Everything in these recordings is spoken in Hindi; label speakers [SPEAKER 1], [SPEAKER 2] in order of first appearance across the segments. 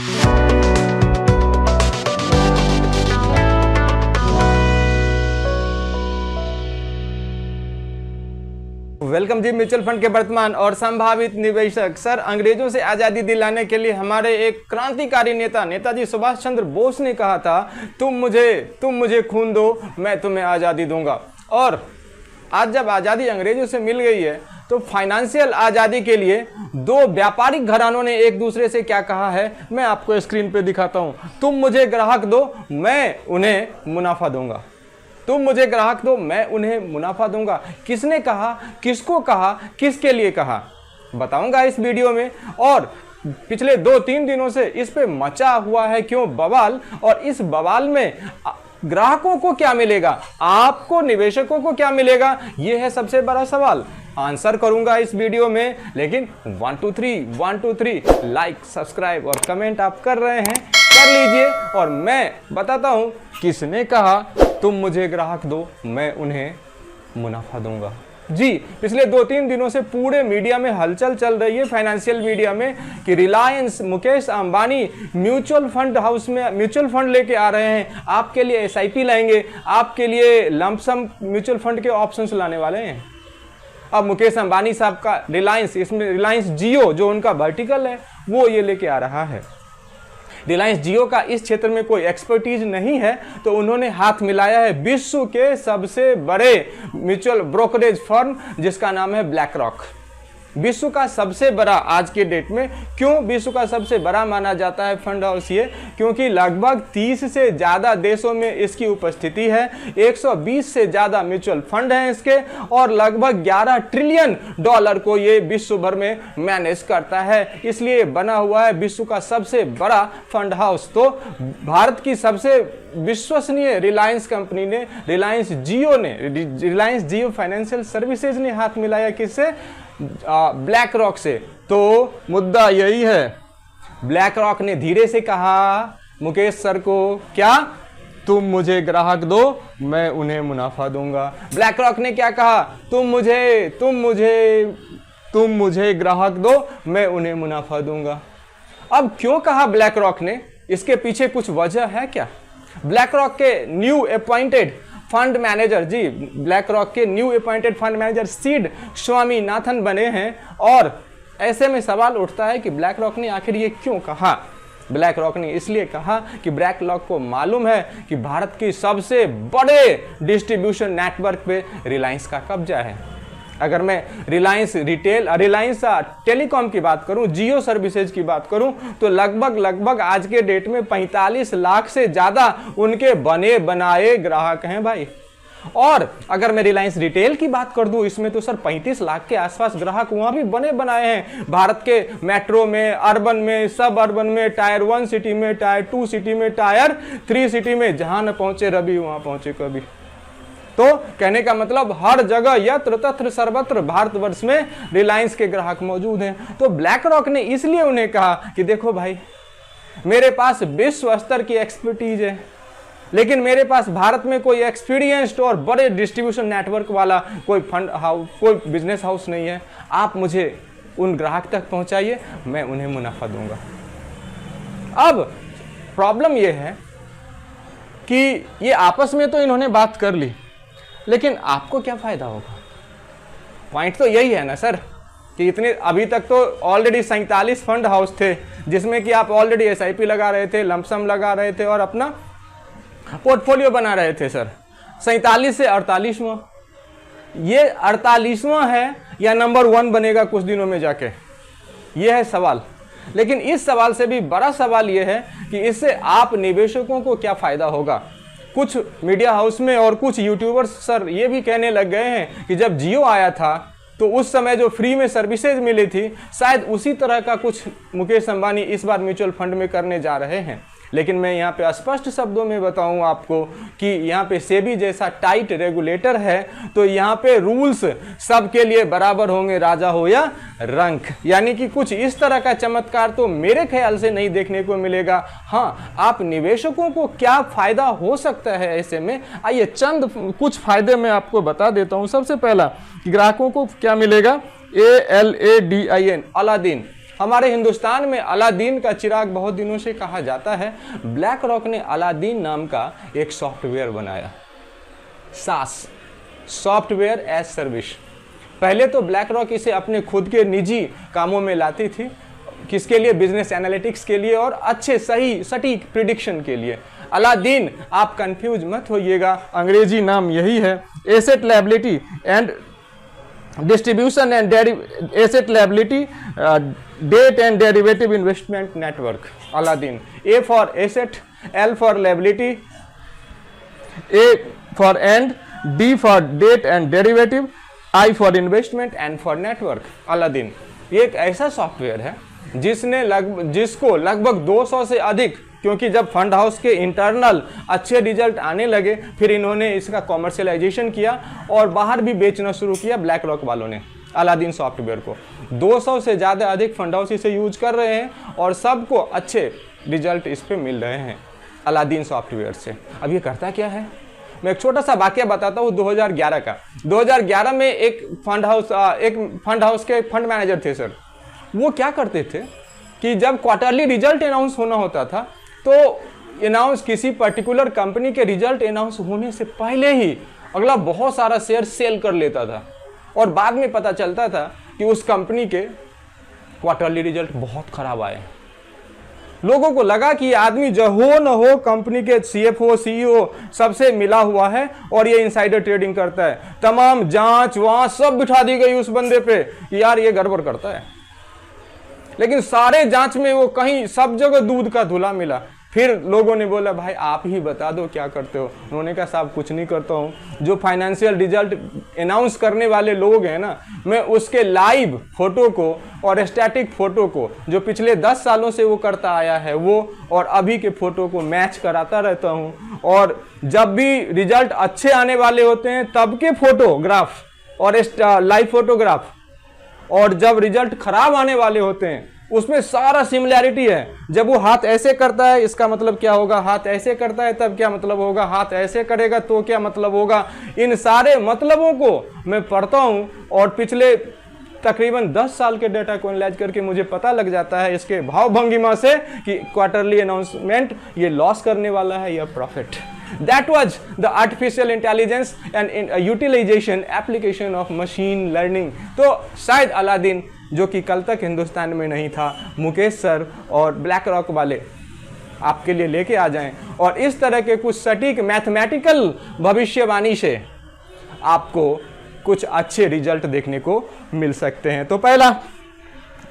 [SPEAKER 1] वेलकम जी। म्यूचुअल फंड के वर्तमान और संभावित निवेशक सर, अंग्रेजों से आज़ादी दिलाने के लिए हमारे एक क्रांतिकारी नेता नेताजी सुभाष चंद्र बोस ने कहा था, तुम मुझे खून दो, मैं तुम्हें आज़ादी दूंगा। और आज जब आज़ादी अंग्रेजों से मिल गई है तो फाइनेंशियल आज़ादी के लिए दो व्यापारिक घरानों ने एक दूसरे से क्या कहा है, मैं आपको स्क्रीन पे दिखाता हूं। तुम मुझे ग्राहक दो, मैं उन्हें मुनाफा दूंगा। तुम मुझे ग्राहक दो, मैं उन्हें मुनाफा दूंगा। किसने कहा, किसको कहा, किसके लिए कहा, बताऊंगा इस वीडियो में। और पिछले 2-3 दिनों से इस पे मचा हुआ है क्यों बवाल, और इस बवाल में ग्राहकों को क्या मिलेगा, आपको निवेशकों को क्या मिलेगा, यह है सबसे बड़ा सवाल। आंसर करूंगा इस वीडियो में, लेकिन 1 2 3 लाइक, सब्सक्राइब और कमेंट आप कर रहे हैं, कर लीजिए। और मैं बताता हूं किसने कहा तुम मुझे ग्राहक दो, मैं उन्हें मुनाफा दूंगा। जी, पिछले 2-3 दिनों से पूरे मीडिया में हलचल चल रही है, फाइनेंशियल मीडिया में, कि Reliance, Mukesh Ambani mutual fund house में म्यूचुअल फंड लेके आ रहे हैं, आपके लिए एसआईपी लाएंगे, आपके लिए लमसम म्यूचुअल फंड के ऑप्शंस लाने वाले हैं। अब मुकेश अंबानी साहब का रिलायंस, इसमें रिलायंस जियो जो उनका वर्टिकल है वो ये लेके आ रहा है। रिलायंस जियो का इस क्षेत्र में कोई एक्सपर्टीज नहीं है, तो उन्होंने हाथ मिलाया है विश्व के सबसे बड़े म्यूचुअल ब्रोकरेज फर्म जिसका नाम है ब्लैक रॉक। विश्व का सबसे बड़ा आज के डेट में, क्यों विश्व का सबसे बड़ा माना जाता है फंड हाउस ये, क्योंकि लगभग 30 से ज़्यादा देशों में इसकी उपस्थिति है, 120 से ज़्यादा म्यूचुअल फंड हैं इसके, और लगभग 11 ट्रिलियन डॉलर को ये विश्व भर में मैनेज करता है, इसलिए बना हुआ है विश्व का सबसे बड़ा फंड हाउस। तो भारत की सबसे विश्वसनीय रिलायंस कंपनी ने, रिलायंस जियो फाइनेंशियल सर्विसेज ने हाथ मिलाया किससे, ब्लैक रॉक से। तो मुद्दा यही है, ब्लैक रॉक ने धीरे से कहा मुकेश सर को, क्या, तुम मुझे ग्राहक दो, मैं उन्हें मुनाफा दूंगा। ब्लैक रॉक ने क्या कहा, तुम मुझे ग्राहक दो, मैं उन्हें मुनाफा दूंगा। अब क्यों कहा ब्लैक रॉक ने, इसके पीछे कुछ वजह है क्या। ब्लैक रॉक के न्यू अपॉइंटेड फंड मैनेजर, जी ब्लैक रॉक के new appointed fund manager seed Swaminathan बने हैं, और ऐसे में सवाल उठता है कि ब्लैक रॉक ने आखिर ये क्यों कहा। ब्लैक रॉक ने इसलिए कहा कि ब्लैक रॉक को मालूम है कि भारत की सबसे बड़े डिस्ट्रीब्यूशन नेटवर्क पे रिलायंस का कब्जा है। अगर मैं रिलायंस टेलीकॉम की बात करूं, जियो सर्विसेज की बात करूं, तो लगभग आज के डेट में 45 लाख से ज़्यादा उनके बने बनाए ग्राहक हैं भाई। और अगर मैं रिलायंस रिटेल की बात कर दूं, इसमें तो सर 35 लाख के आसपास ग्राहक वहां भी बने बनाए हैं, भारत के मेट्रो में, अर्बन में, सब अर्बन में, टायर 1 सिटी में, टायर 2 सिटी में, टायर 3 सिटी में, जहां न पहुंचे रवि वहां पहुंचे कभी। तो कहने का मतलब हर जगह यत्र तत्र सर्वत्र भारतवर्ष में रिलायंस के ग्राहक मौजूद हैं। तो ब्लैक रॉक ने इसलिए उन्हें कहा कि देखो भाई, मेरे पास विश्व स्तर की एक्सपर्टीज है, लेकिन मेरे पास भारत में कोई एक्सपीरियंस्ड और बड़े डिस्ट्रीब्यूशन नेटवर्क वाला कोई फंड हाउस, कोई बिजनेस हाउस नहीं है। आप मुझे उन ग्राहक तक पहुंचाइए, मैं उन्हें मुनाफा दूंगा। अब प्रॉब्लम यह है कि ये आपस में तो इन्होंने बात कर ली, लेकिन आपको क्या फायदा होगा। पॉइंट तो यही है ना सर, कि इतने अभी तक तो ऑलरेडी 47 फंड हाउस थे, जिसमें कि आप ऑलरेडी एसआईपी लगा रहे थे, लमसम लगा रहे थे और अपना पोर्टफोलियो बना रहे थे सर। 47 से 48वां, ये 48वां है या नंबर 1 बनेगा कुछ दिनों में जाके, ये है सवाल। लेकिन इस सवाल से भी बड़ा सवाल ये है कि इससे आप निवेशकों को क्या फायदा होगा। कुछ मीडिया हाउस में और कुछ यूट्यूबर्स सर ये भी कहने लग गए हैं कि जब जियो आया था तो उस समय जो फ्री में सर्विसेज मिली थी, शायद उसी तरह का कुछ मुकेश अंबानी इस बार म्यूचुअल फंड में करने जा रहे हैं। लेकिन मैं यहाँ पे स्पष्ट शब्दों में बताऊँ आपको कि यहाँ पे सेबी जैसा टाइट रेगुलेटर है, तो यहाँ पे रूल्स सबके लिए बराबर होंगे, राजा हो या रंक। यानी कि कुछ इस तरह का चमत्कार तो मेरे ख्याल से नहीं देखने को मिलेगा। हाँ, आप निवेशकों को क्या फायदा हो सकता है ऐसे में, आइए चंद कुछ फायदे मैं आपको बता देता हूँ। सबसे पहला कि ग्राहकों को क्या मिलेगा, ALADIN, अलादीन। हमारे हिंदुस्तान में अलादीन का चिराग बहुत दिनों से कहा जाता है। ब्लैक रॉक ने अलादीन नाम का एक सॉफ्टवेयर बनाया, सास, सॉफ्टवेयर एज सर्विस। पहले तो ब्लैक रॉक इसे अपने खुद के निजी कामों में लाती थी, किसके लिए? बिजनेस एनालिटिक्स के लिए और अच्छे सही सटीक प्रिडिक्शन के लिए। अलादीन, आप कंफ्यूज मत होइएगा, अंग्रेजी नाम यही है, asset liability and distribution and asset liability debt and derivative investment network, Aladdin. A for asset, L for liability, A for and, D for debt and derivative, I for investment N for network, Aladdin. ये एक ऐसा सॉफ्टवेयर है जिसको लगभग 200 से अधिक, क्योंकि जब फंड हाउस के इंटरनल अच्छे रिजल्ट आने लगे फिर इन्होंने इसका कॉमर्शियलाइजेशन किया और बाहर भी बेचना शुरू किया ब्लैक रॉक वालों ने अलादीन सॉफ्टवेयर को। 200 से ज़्यादा अधिक फंड हाउस इसे यूज कर रहे हैं और सबको अच्छे रिजल्ट इस पर मिल रहे हैं अलादीन सॉफ्टवेयर से। अब ये करता क्या है, मैं एक छोटा सा वाकया बताता हूँ 2011 का। 2011 में एक फंड हाउस के फंड मैनेजर थे सर। वो क्या करते थे कि जब क्वार्टरली रिजल्ट अनाउंस होना होता था तो किसी पर्टिकुलर कंपनी के रिजल्ट अनाउंस होने से पहले ही अगला बहुत सारा शेयर सेल कर लेता था और बाद में पता चलता था कि उस कंपनी के क्वार्टरली रिजल्ट बहुत खराब आए। लोगों को लगा कि ये आदमी जो हो न हो कंपनी के सीएफओ सीईओ सबसे मिला हुआ है और ये इनसाइडर ट्रेडिंग करता है। तमाम जांच वांच सब बिठा दी गई उस बंदे पे कि यार ये गड़बड़ करता है, लेकिन सारे जांच में वो कहीं सब जगह दूध का धुला मिला। फिर लोगों ने बोला भाई आप ही बता दो क्या करते हो। उन्होंने कहा साहब कुछ नहीं करता हूँ, जो फाइनेंशियल रिजल्ट अनाउंस करने वाले लोग हैं ना, मैं उसके लाइव फोटो को और स्टैटिक फोटो को जो पिछले 10 सालों से वो करता आया है वो और अभी के फोटो को मैच कराता रहता हूँ। और जब भी रिजल्ट अच्छे आने वाले होते हैं तब के फोटोग्राफ और लाइव फोटोग्राफ, और जब रिजल्ट खराब आने वाले होते हैं उसमें सारा सिमिलैरिटी है। जब वो हाथ ऐसे करता है इसका मतलब क्या होगा, हाथ ऐसे करता है तब क्या मतलब होगा, हाथ ऐसे करेगा तो क्या मतलब होगा। इन सारे मतलबों को मैं पढ़ता हूं और पिछले तकरीबन 10 साल के डेटा को एनालाइज करके मुझे पता लग जाता है इसके भाव भंगिमा से कि क्वार्टरली अनाउंसमेंट ये लॉस करने वाला है या profit. That was the artificial intelligence and utilization application of machine learning। तो शायद अलादीन जो कि कल तक हिंदुस्तान में नहीं था, मुकेश सर और ब्लैक रॉक वाले आपके लिए लेके आ जाएं और इस तरह के कुछ सटीक मैथमेटिकल भविष्यवाणी से आपको कुछ अच्छे रिजल्ट देखने को मिल सकते हैं। तो पहला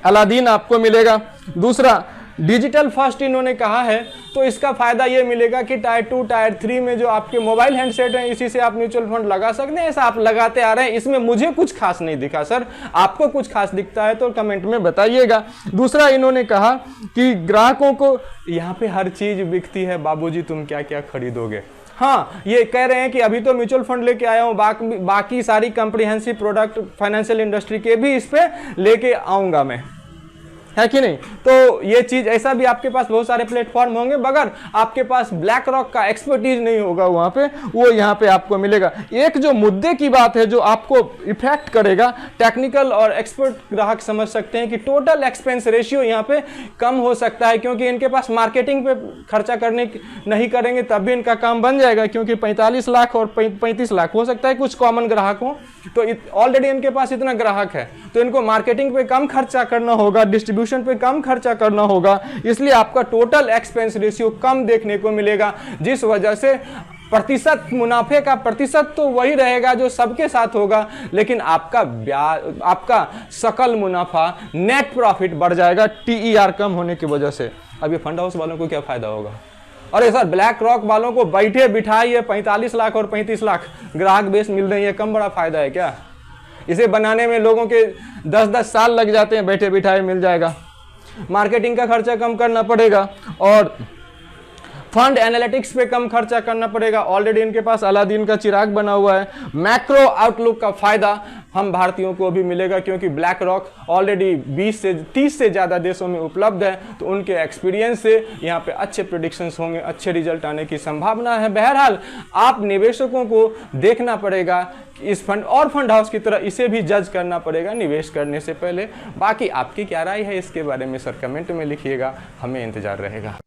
[SPEAKER 1] अलादीन आपको मिलेगा। दूसरा डिजिटल फर्स्ट इन्होंने कहा है, तो इसका फायदा ये मिलेगा कि टायर 2 टायर 3 में जो आपके मोबाइल हैंडसेट हैं इसी से आप म्यूचुअल फंड लगा सकते हैं। ऐसा आप लगाते आ रहे हैं, इसमें मुझे कुछ खास नहीं दिखा। सर आपको कुछ खास दिखता है तो कमेंट में बताइएगा। दूसरा इन्होंने कहा कि ग्राहकों को यहाँ पे हर चीज बिकती है, बाबूजी तुम क्या क्या खरीदोगे। हाँ, ये कह रहे हैं कि अभी तो म्यूचुअल फंड लेके आया हूँ, बाकी सारी कॉम्प्रिहेंसिव प्रोडक्ट फाइनेंशियल इंडस्ट्री के भी इस पे लेके आऊंगा मैं, है कि नहीं। तो ये चीज ऐसा भी आपके पास बहुत सारे प्लेटफॉर्म होंगे, मगर आपके पास ब्लैक रॉक का एक्सपर्टीज नहीं होगा वहां पे, वो यहाँ पे आपको मिलेगा। एक जो मुद्दे की बात है जो आपको इफेक्ट करेगा, टेक्निकल और एक्सपर्ट ग्राहक समझ सकते हैं कि टोटल एक्सपेंस रेशियो यहाँ पे कम हो सकता है, क्योंकि इनके पास मार्केटिंग पे खर्चा करने नहीं करेंगे तब भी इनका काम बन जाएगा, क्योंकि 45 लाख और 35 लाख हो सकता है कुछ कॉमन ग्राहक हो, तो ऑलरेडी इनके पास इतना ग्राहक है, तो इनको मार्केटिंग पे कम खर्चा करना होगा, डिस्ट्रीब्यूशन पे कम खर्चा करना होगा, इसलिए आपका टोटल एक्सपेंस रेशियो कम देखने को मिलेगा, जिस वजह से प्रतिशत मुनाफे का प्रतिशत तो वही रहेगा जो सबके साथ होगा, लेकिन आपका सकल मुनाफा नेट प्रॉफिट बढ़ जाएगा TER कम होने की वजह से। अब ये फंड हाउस वालों को क्या फायदा होगा? अरे सर ब्लैक रॉक वालों को बैठे बिठाए 45 लाख और 35 लाख ग्राहक बेस मिल रही है, कम बड़ा फायदा है क्या? इसे बनाने में लोगों के 10-10 साल लग जाते हैं, बैठे बिठाए मिल जाएगा। मार्केटिंग का खर्चा कम करना पड़ेगा और फंड एनालिटिक्स पे कम खर्चा करना पड़ेगा। ऑलरेडी इनके पास अलादीन का चिराग बना हुआ है। मैक्रो आउटलुक का फायदा हम भारतीयों को भी मिलेगा, क्योंकि ब्लैक रॉक ऑलरेडी 20 से 30 से ज़्यादा देशों में उपलब्ध है। तो उनके एक्सपीरियंस से यहाँ पे अच्छे प्रेडिक्शंस होंगे, अच्छे रिजल्ट आने की संभावना है। बहरहाल आप निवेशकों को देखना पड़ेगा इस फंड और फंड हाउस की तरह इसे भी जज करना पड़ेगा निवेश करने से पहले। बाकी आपकी क्या राय है इसके बारे में सर कमेंट में लिखिएगा, हमें इंतजार रहेगा।